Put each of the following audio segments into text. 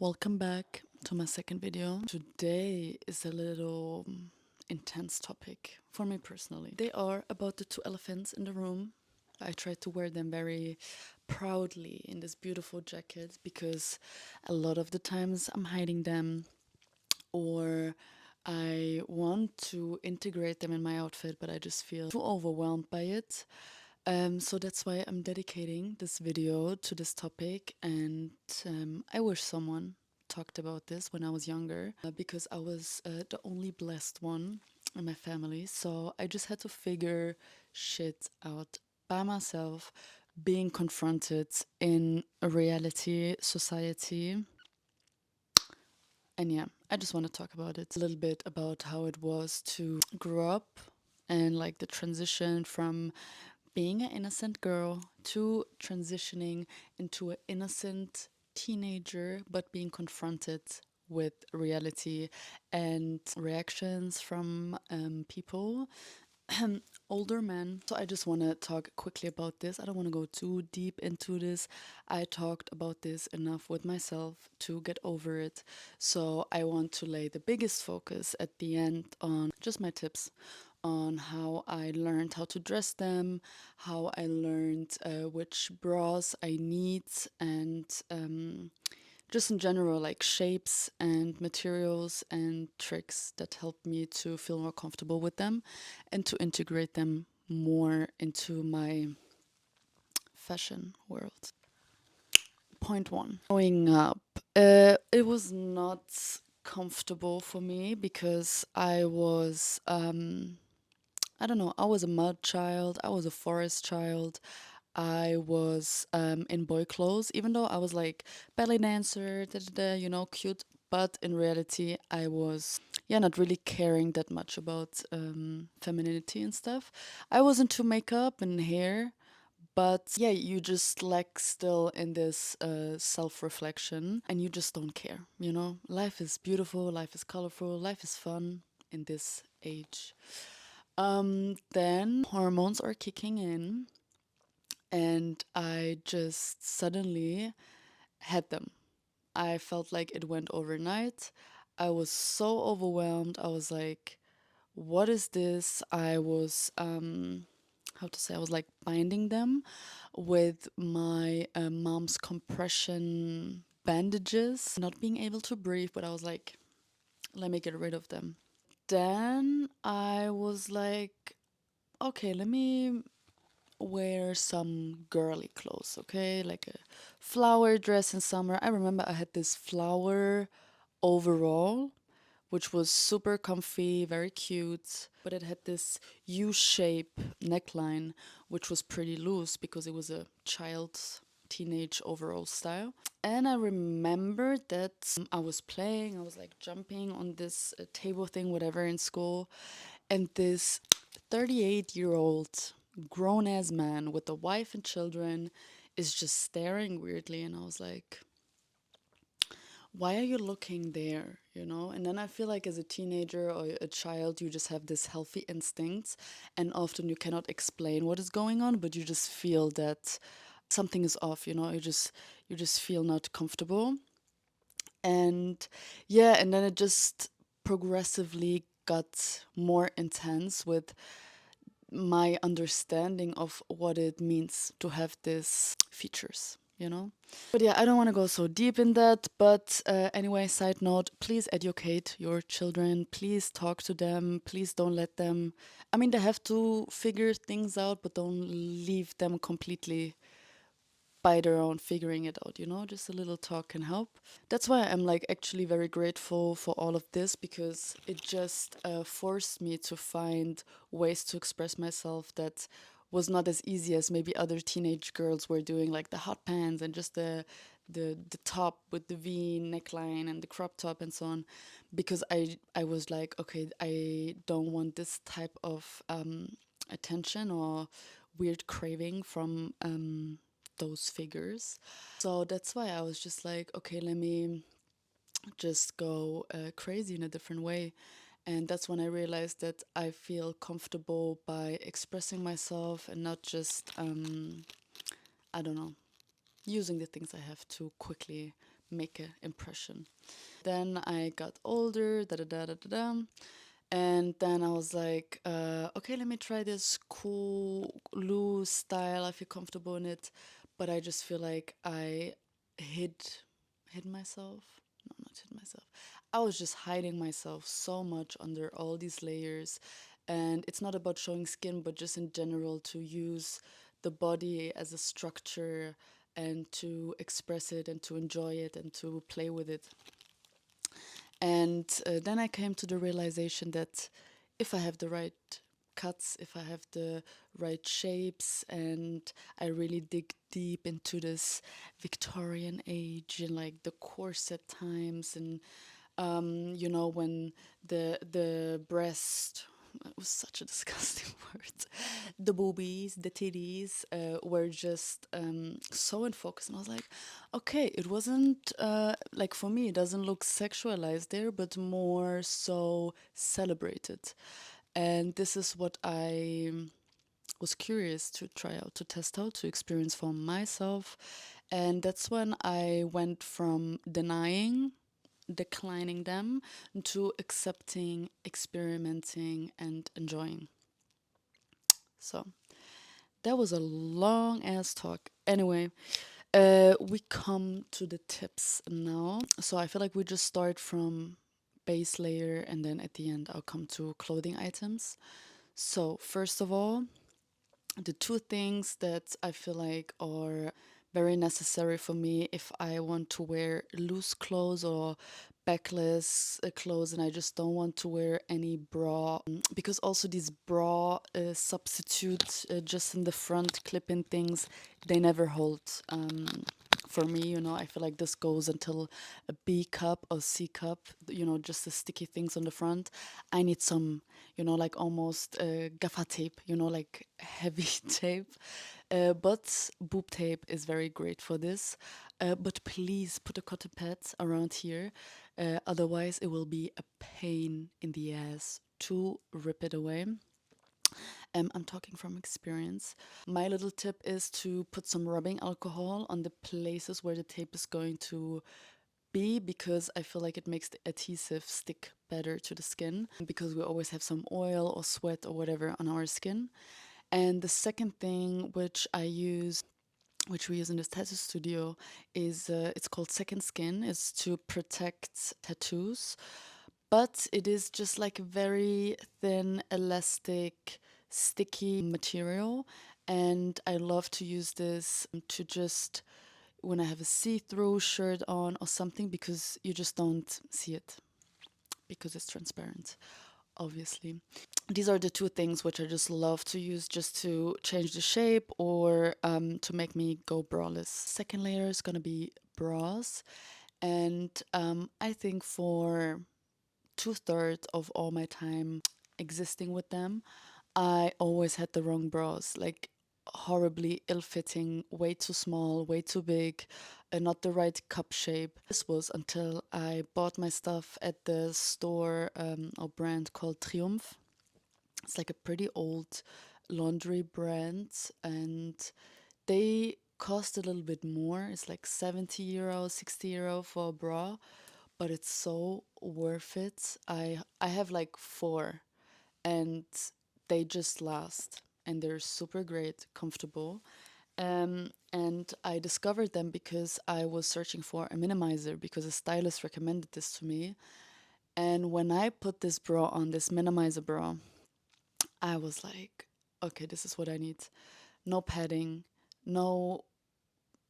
Welcome back to my second video. Today is a little intense topic for me personally. They are about the two elephants in the room. I try to wear them very proudly in this beautiful jacket because a lot of the times I'm hiding them or I want to integrate them in my outfit, but I just feel too overwhelmed by it. So that's why I'm dedicating this video to this topic, and I wish someone talked about this when I was younger because I was the only blessed one in my family. So I just had to figure shit out by myself, being confronted in a reality society. And yeah, I just want to talk about it a little bit about how it was to grow up and like the transition from being an innocent girl to transitioning into an innocent teenager, but being confronted with reality and reactions from people, older men. So I just want to talk quickly about this. I don't want to go too deep into this. I talked about this enough with myself to get over it. So I want to lay the biggest focus at the end on just my tips on how I learned how to dress them, how I learned which bras I need, and just in general, like shapes and materials and tricks that help me to feel more comfortable with them and to integrate them more into my fashion world. Point one, growing up, it was not comfortable for me because I don't know, I was a mud child, I was a forest child. I was in boy clothes, even though I was like ballet dancer, da, da, da, cute. But in reality, I was, yeah, not really caring that much about femininity and stuff. I was into makeup and hair, but yeah, you just like still in this self reflection and you just don't care. Life is beautiful, life is colorful, life is fun in this age. Then hormones are kicking in and I just suddenly had them. I felt like it went overnight. I was so overwhelmed. I was like, what is this? I was, how to say, I was like binding them with my mom's compression bandages, not being able to breathe, but I was like, let me get rid of them. Then I was like, okay, let me wear some girly clothes, okay? Like a flower dress in summer. I remember I had this flower overall, which was super comfy, very cute, but it had this U shape neckline, which was pretty loose because it was a child's teenage overall style. And I remember that I was playing, I was like jumping on this table thing, whatever, in school, and this 38-year-old grown ass man with a wife and children is just staring weirdly. And I was like, why are you looking there? And then I feel like as a teenager or a child, you just have this healthy instinct, and often you cannot explain what is going on, but you just feel that something is off. You just feel not comfortable. And yeah, and then it just progressively got more intense with my understanding of what it means to have these features. But yeah, I don't want to go so deep in that. But anyway, side note, please educate your children. Please talk to them. Please don't let them. I mean, they have to figure things out, but don't leave them completely by their own figuring it out. Just a little talk can help. That's why I'm like actually very grateful for all of this because it just forced me to find ways to express myself that was not as easy as maybe other teenage girls were doing, like the hot pants and just the top with the V neckline and the crop top and so on, because I was like, okay, I don't want this type of attention or weird craving from those figures. So that's why I was just like, okay, let me just go crazy in a different way. And that's when I realized that I feel comfortable by expressing myself and not just, I don't know, using the things I have to quickly make an impression. Then I got older, da da da da da da. And then I was like, okay, let me try this cool, loose style. I feel comfortable in it. But I just feel like I hid, hid myself. No, not hid myself. I was just hiding myself so much under all these layers. And it's not about showing skin, but just in general to use the body as a structure and to express it and to enjoy it and to play with it. And then I came to the realization that if I have the right cuts, if I have the right shapes, and I really dig deep into this Victorian age and like the corset times, and when the breast, it was such a disgusting word, the boobies, the titties were just so in focus. And I was like, okay, it wasn't like for me, it doesn't look sexualized there, but more so celebrated. And this is what I was curious to try out, to test out, to experience for myself. And that's when I went from denying, declining them, to accepting, experimenting, and enjoying. So that was a long ass talk. Anyway, we come to the tips now. So I feel like we just start from base layer and then at the end I'll come to clothing items. So, first of all, the two things that I feel like are very necessary for me if I want to wear loose clothes or backless clothes and I just don't want to wear any bra, because also these bra substitute just in the front clip-in things, they never hold. For me, I feel like this goes until a B cup or C cup, just the sticky things on the front. I need some, like almost gaffer tape, like heavy tape. But boob tape is very great for this. But please put a cotton pad around here. Otherwise, it will be a pain in the ass to rip it away. I'm talking from experience. My little tip is to put some rubbing alcohol on the places where the tape is going to be, because I feel like it makes the adhesive stick better to the skin, because we always have some oil or sweat or whatever on our skin. And the second thing which we use in this tattoo studio, is it's called second skin. It's to protect tattoos, but it is just like a very thin, elastic, sticky material. And I love to use this to just when I have a see-through shirt on or something, because you just don't see it because it's transparent, obviously. These are the two things which I just love to use just to change the shape or to make me go braless. Second layer is gonna be bras, and I think for two-thirds of all my time existing with them, I always had the wrong bras, like horribly ill-fitting, way too small, way too big, and not the right cup shape. This was until I bought my stuff at the store or brand called Triumph. It's like a pretty old laundry brand, and they cost a little bit more. It's like 70 euro, 60 euro for a bra, but it's so worth it. I have like four, and they just last, and they're super great, comfortable. And I discovered them because I was searching for a minimizer because a stylist recommended this to me. And when I put this bra on, this minimizer bra, I was like, okay, this is what I need. No padding, no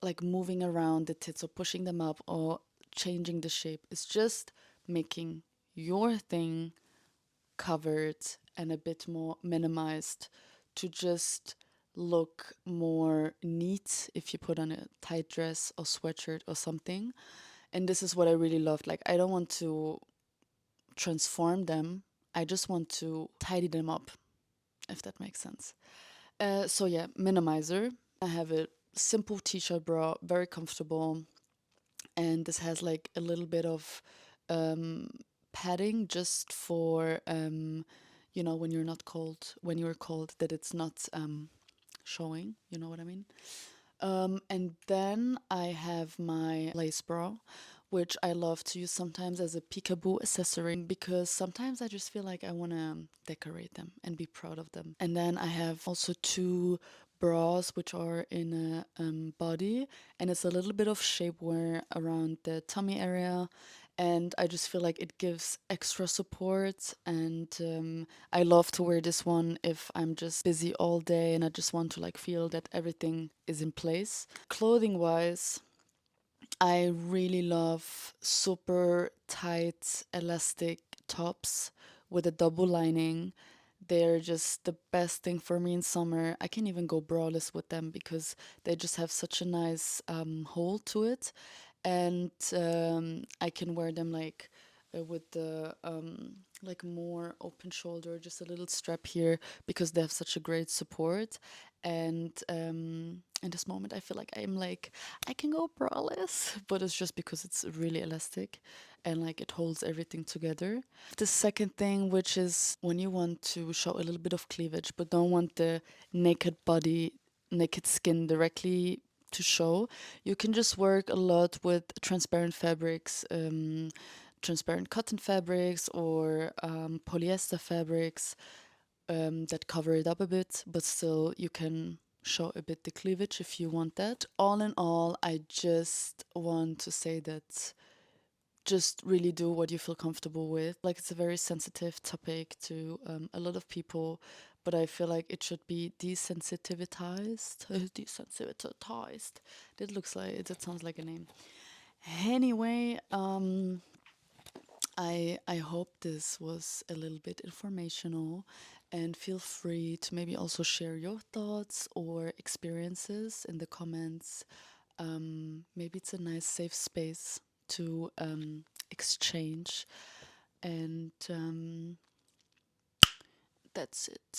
like moving around the tits or pushing them up or changing the shape. It's just making your thing covered and a bit more minimized to just look more neat if you put on a tight dress or sweatshirt or something. And this is what I really loved. Like, I don't want to transform them, I just want to tidy them up, if that makes sense. So, yeah, minimizer. I have a simple t shirt bra, very comfortable. And this has like a little bit of um, padding just for when you're not cold, when you're cold, that it's not showing. You know what I mean? And then I have my lace bra, which I love to use sometimes as a peekaboo accessory because sometimes I just feel like I want to decorate them and be proud of them. And then I have also two bras which are in a body, and it's a little bit of shapewear around the tummy area, and I just feel like it gives extra support. And I love to wear this one if I'm just busy all day and I just want to like feel that everything is in place. Clothing wise, I really love super tight elastic tops with a double lining. They're just the best thing for me in summer. I can even go braless with them because they just have such a nice hole to it, and I can wear them like with the like more open shoulder, just a little strap here because they have such a great support. And in this moment, I feel like I'm like I can go braless, but it's just because it's really elastic and like it holds everything together. The second thing, which is when you want to show a little bit of cleavage but don't want the naked body, naked skin directly to show, you can just work a lot with transparent fabrics, transparent cotton fabrics or polyester fabrics that cover it up a bit, but still you can show a bit the cleavage if you want that. All in all, I just want to say that just really do what you feel comfortable with. Like it's a very sensitive topic to a lot of people, but I feel like it should be desensitivized. Desensitized. That looks like it. That sounds like a name. Anyway, I hope this was a little bit informational, and feel free to maybe also share your thoughts or experiences in the comments. Maybe it's a nice safe space to exchange, and that's it.